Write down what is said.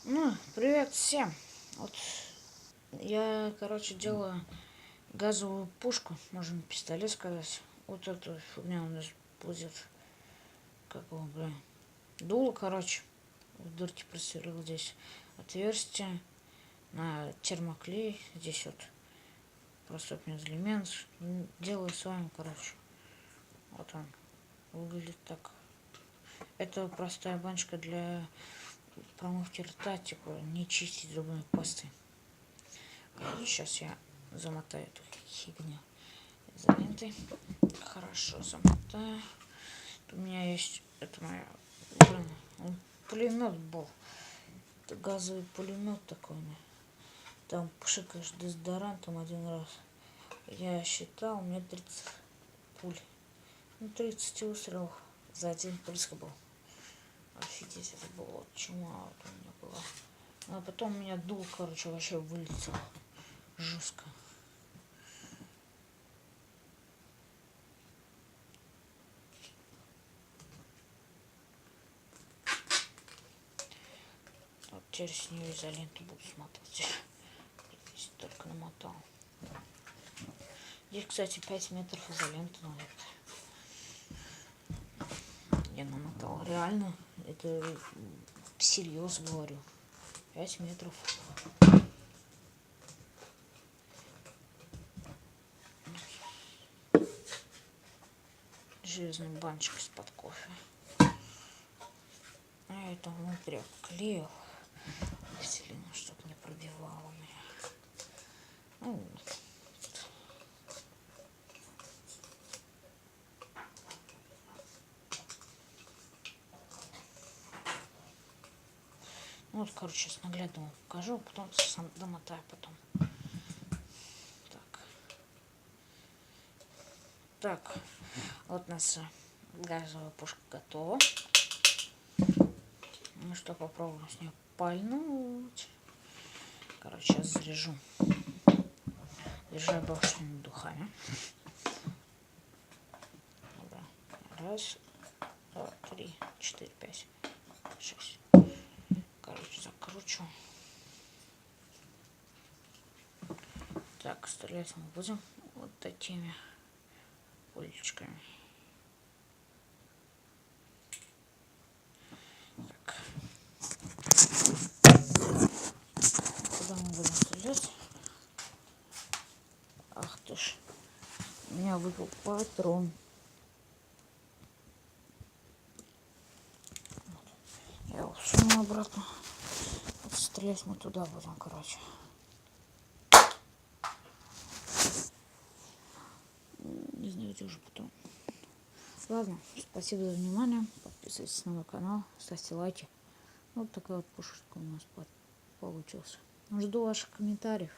Ну, привет всем. Вот я, короче, делаю газовую пушку, можно пистолет сказать. Вот эту фигня у нас будет, как его, блин, дуло, короче. В дырке просверлил здесь отверстие на термоклей. Здесь вот простой элемент. Делаю с вами, короче. Вот он выглядит так. Это простая баночка для промывки рта, типа не чистить зубной пастой. Сейчас я замотаю эту фигню изолентой. Хорошо замотаю. У меня есть, это моя, блин, пулемет был. Это газовый пулемет такой. Там пшикаешь дезодорантом один раз. Я считал, у меня 30 пуль. Ну, 30 выстрелов за один прыск был. Офигеть, это было вот чума вот у меня была. А потом у меня дул, короче, вообще вылетел. Жестко. Вот теперь с нее изоленту буду смотреть. Здесь только намотал. Здесь, кстати, 5 метров изоленты надо. Я намотал. Реально, это всерьез говорю. 5 метров. Железный банчик из-под кофе. А это внутри клеил. Веселину, чтобы не пробивало меня. Ну, вот. Ну, вот, короче, сейчас наглядно вам покажу, а потом сам домотаю потом. Так, вот у нас газовая пушка готова. Ну что, попробуем с нее пальнуть. Короче, сейчас заряжу. Заряжаю брошенными духами. Раз, два, три, четыре, пять, шесть. Короче, закручу. Так, стрелять мы будем вот такими пулечками. Так. Куда мы будем стрелять? Ах ты ж. У меня выпал патрон. Я его всуну обратно. Вот стрелять мы туда будем, короче. Не знаю, где уже потом. Ладно, спасибо за внимание. Подписывайтесь на мой канал, ставьте лайки. Вот такая вот пушечка у нас получилась. Жду ваших комментариев.